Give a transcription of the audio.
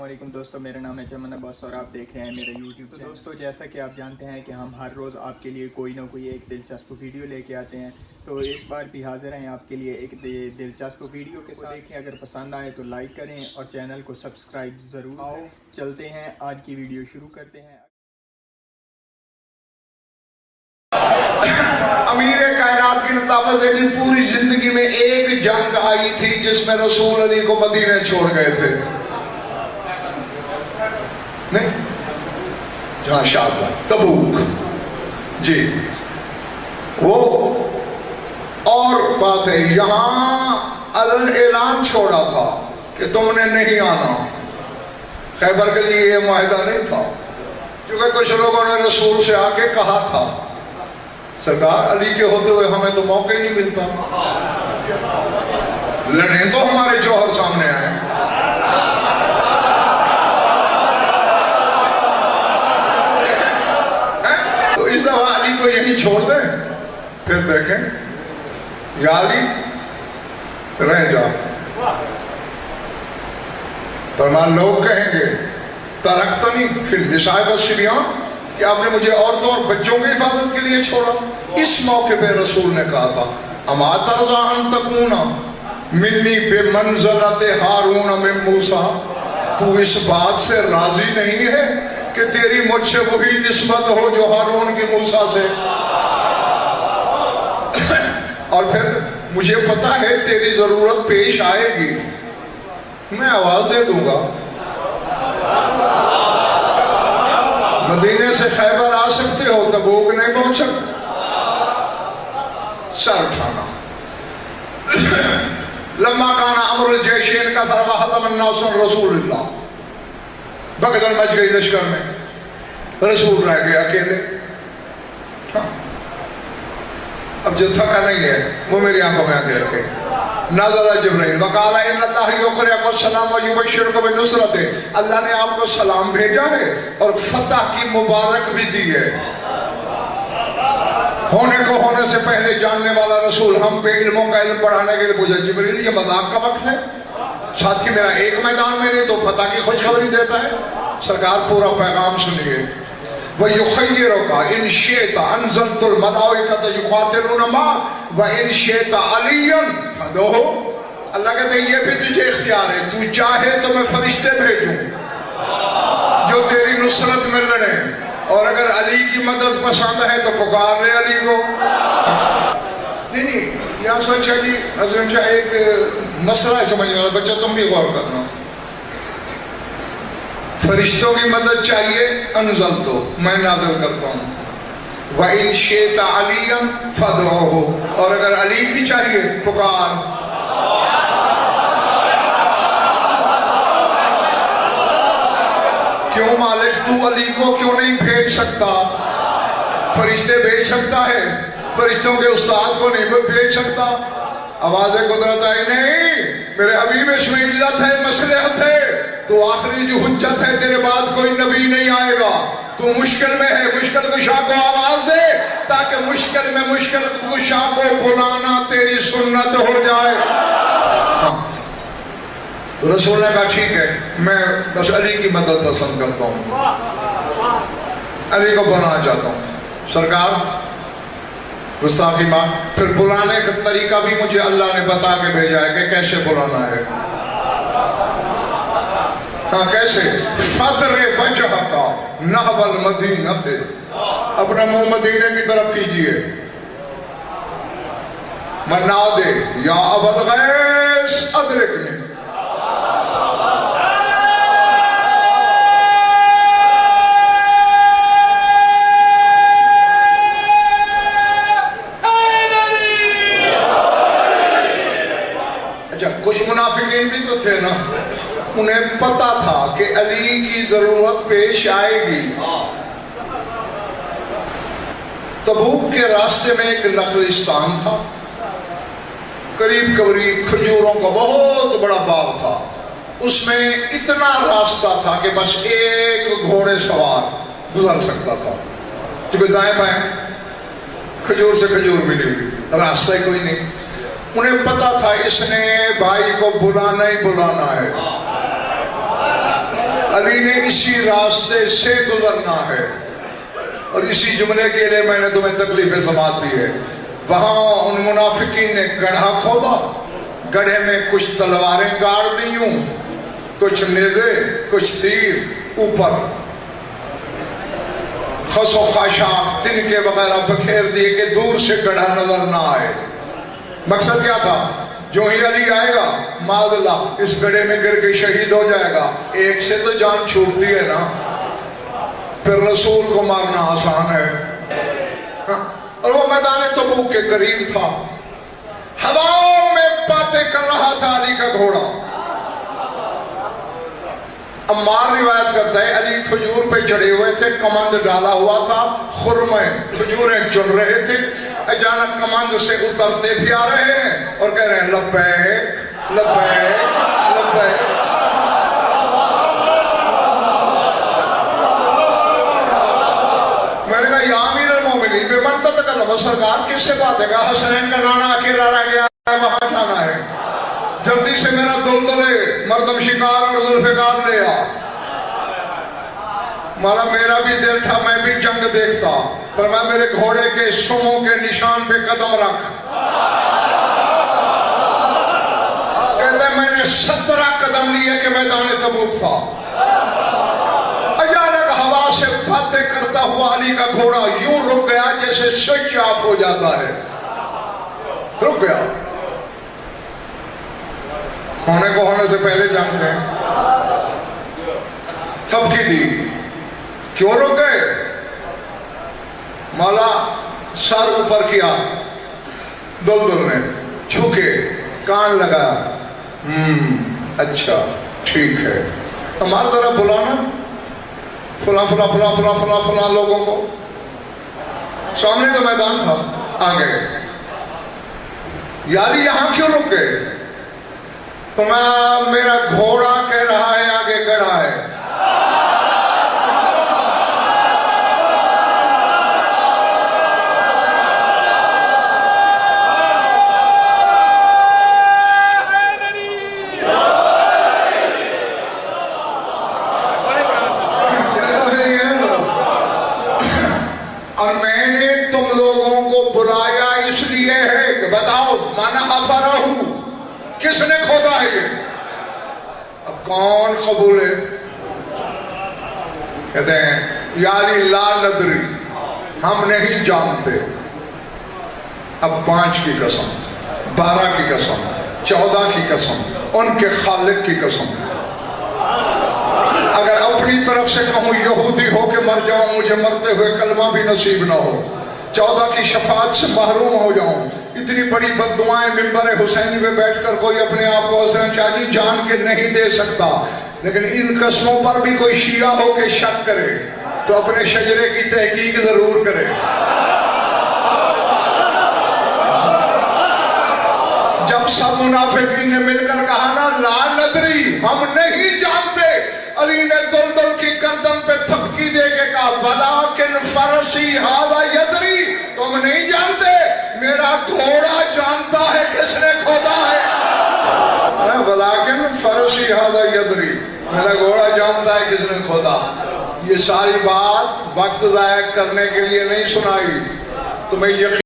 अस्सलामुअलैकुम दोस्तों, मेरा नाम है चमन अब्बास और आप देख रहे हैं मेरा यूट्यूब। तो दोस्तों, जैसा कि आप जानते हैं कि हम हर रोज़ आपके लिए कोई ना कोई एक दिलचस्प वीडियो लेके आते हैं, तो इस बार भी हाजिर हैं आपके लिए एक दिलचस्प वीडियो के साथ। देखें, अगर पसंद आए तो लाइक करें और चैनल को सब्सक्राइब ज़रूर करें। चलते हैं, आज की वीडियो शुरू करते हैं। अमीर कायनात की नताबत है कि पूरी जिंदगी में एक जंग आई थी जिसमें रसूल अली को मदीने छोड़ गए थे। नहीं, जहां शाह तबूक जी, वो और बात है। यहां ऐलान छोड़ा था कि तुमने नहीं आना। खैबर के लिए यह मुआहदा नहीं था, क्योंकि कुछ लोगों ने रसूल से आके कहा था, सरकार अली के होते हुए हमें तो मौका ही नहीं मिलता, लड़े तो हमारे जौहर सामने आए। तो इस दफा अली को यही छोड़ दें, फिर देखें या अली रह जा। फरमान लोग कहेंगे तरक तो नहीं फिर निसाए बशरियां कि आपने मुझे औरतों और बच्चों की हिफाजत के लिए छोड़ा। इस मौके पे रसूल ने कहा था, अमा तरज़ा अन तकूना मिन्नी पे मंज़लत हारून मिन मूसा, तू इस बात से राजी नहीं है कि तेरी मुझसे वही निस्बत हो जो हारून की मूसा से। और फिर मुझे पता है तेरी जरूरत पेश आएगी, मैं आवाज दे दूंगा। मदीने से खैबर आ सकते हो, तबूक नहीं पहुंच सकते। सर उठाना। लम्मा काना अमरुल जैशेन का तरवा हतमन्नासुन रसूलुल्लाह, भगदड़ मच गई लश्कर में, रसूल रह गए अकेले। अब जो थका नहीं है वो मेरी आंखों में आके रखे। नज़र जिब्रील वकाला इन्नल्लाह युक़रिउकुम सलाम व युबश्शिरुकुम बिनुसरत, अल्लाह ने आपको सलाम भेजा है और फतह की मुबारक भी दी है। होने को होने से पहले जानने वाला रसूल हम पे इल्मों का इल्म पढ़ाने के लिए पूछा, जिब्रील ये मजाक का वक्त है, साथी मेरा एक मैदान में नहीं तो फतह की खुशखबरी देता है। सरकार पूरा पैगाम सुनिए। वयुख़य्यिरुका इन शिअता अंज़लतुल मलाइकत युक़ातिलूना मअक व इन शिअता अलियन फदूहु, अल्लाह कहते हैं ये भी तुझे इख्तियार है, तू चाहे तो मैं फरिश्ते भेजूं जो तेरी नुसरत में लड़े, और अगर अली की मदद पसंद है तो पुकार ले अली को। नहीं, यहाँ सोचा जी हज़रत शाह एक मसला है समझने वाला, बच्चा तुम भी गौर करना। फरिश्तों की मदद चाहिए, अनजल तो मैं नाज़िल करता हूँ। व इन शेता अलियन फदूहु, और अगर अली की चाहिए पुकार। क्यों मालिक तू अली को क्यों नहीं भेज सकता? फरिश्ते भेज सकता है, फरिश्तों के उस्ताद को नहीं भेज सकता। आवाज़ कुदरत आई, नहीं मेरे हबीब इसमें इल्लत है, मसलहत है, तो आखिरी जो हुज्जत है तेरे बाद कोई नबी नहीं आएगा, तू मुश्किल में है, मुश्किल कुशा को आवाज दे ताकि मुश्किल में मुश्किल कुशा को बुलाना तेरी सुन्नत हो जाए। तो रसूल ने कहा ठीक है, मैं बस अली की मदद पसंद करता हूँ, अली को बुलाना चाहता हूँ। सरकार गुस्ताखी माँ, फिर बुलाने का तरीका भी मुझे अल्लाह ने बता के भेजा है कि कैसे बुलाना है। हाँ कैसे? फदरे वजह का नहवल मदीना थे, अपना मुंह मदीने की तरफ कीजिए। मना दे या अबल गैस अदरिकनी, कुछ मुनाफिकीन भी तो थे ना, उन्हें पता था कि अली की जरूरत पेश आएगी। तबूक के रास्ते में एक नखलिस्तान था, करीब करीब खजूरों का बहुत बड़ा बाग था। उसमें इतना रास्ता था कि बस एक घोड़े सवार गुजर सकता था, क्योंकि दाएं बाएं खजूर से खजूर मिली हुई, रास्ता ही कोई नहीं। उन्हें पता था इसने भाई को बुलाना ही बुलाना है। علی نے اسی راستے سے گزرنا ہے، اور اسی جملے کے لیے میں نے تمہیں تکلیف سماعت دی ہے۔ وہاں ان منافقین نے گڑھا کھودا، گڑھے میں کچھ تلواریں گاڑ دی ہوں، کچھ نیزے، کچھ تیر، اوپر خس و خاشاک تنکے وغیرہ بکھیر دیے کہ دور سے گڑھا نظر نہ آئے۔ مقصد کیا تھا؟ جو ہی علی آئے گا معاذ اللہ اس گڑھے میں گر کے شہید ہو جائے گا، ایک سے تو جان چھوٹتی ہے نا، پھر رسول کو مارنا آسان ہے۔ اور وہ میدان تبوک کے قریب تھا، ہواؤں میں باتیں کر رہا تھا علی کا گھوڑا۔ عمار روایت کرتا ہے علی کھجور پہ چڑھے ہوئے تھے، کمند ڈالا ہوا تھا، خرمے کھجوریں چن رہے تھے، اچانک کمند سے اترتے بھی آ رہے ہیں اور کہہ رہے ہیں لبیک لبیک لبیک۔ میں نے کہا یا امیر المومنین بے من تتکلم، سرکار کس سے بات ہے؟ کہا حسنین کا نانا اکیلا رہ گیا ہے، وہاں جانا ہے، جلدی سے میرا دلدلے مردم شکار اور ذوالفقار لے آ۔ مالا میرا بھی دل تھا میں بھی جنگ دیکھتا، فرمایا میرے گھوڑے کے سموں کے نشان پہ قدم رکھ۔ کہتے ہیں میں نے 17 قدم لیے کہ میدان تبوک تھا، اچانک ہوا سے باتیں کرتا ہوا علی کا گھوڑا یوں رک گیا جیسے سوئچ آف ہو جاتا ہے، رک گیا۔ ہونے کو ہونے سے پہلے جانتے ہیں، تھپکی دی، کیوں رک گئے؟ مولا سر اوپر کیا، دلدل نے جھکے، کان لگایا، اچھا ٹھیک ہے، ہمارا ذرا بلانا فلاں فلاں فلاں فلاں فلاں فلاں لوگوں کو۔ سامنے تو میدان تھا، آ گئے۔ یاری یہاں کیوں رک گئے؟ تو میرا گھوڑا کہہ رہا ہے آگے گڑھا ہے۔ اور میں نے تم لوگوں کو بلایا اس لیے ہے کہ بتاؤ مانا حفرہ ہوں، کس نے کھودا ہے یہ؟ اب کون قبول ہے؟ کہتے ہیں یاری لا ندری، ہم نہیں جانتے۔ اب 5 کی قسم، 12 کی قسم، 14 کی قسم، ان کے خالق کی قسم، اگر اپنی طرف سے کہوں یہودی ہو کے مر جاؤں، مجھے مرتے ہوئے کلمہ بھی نصیب نہ ہو، 14 کی شفاعت سے محروم ہو جاؤں، اتنی بڑی بددعائیں ممبر حسینی پہ بیٹھ کر کوئی اپنے آپ کو حسین شاہ جی جان کے نہیں دے سکتا، لیکن ان قسموں پر بھی کوئی شیعہ ہو کے شک کرے تو اپنے شجرے کی تحقیق ضرور کرے۔ جب سب منافقین نے مل کر کہا نا لا ندری، ہم نہیں جانتے، علی نے دلدل کی گردن پہ تھپکی دے کے کہا ولیکن فرسی ھذا یدری، تم نہیں جانتے، میرا گھوڑا جانتا ہے کس نے کھودا ہے۔ ولیکن فرسی ھذا یدری، میرا گھوڑا جانتا ہے کس نے کھودا۔ یہ ساری بات وقت ضائع کرنے کے لیے نہیں سنائی، تمہیں یقین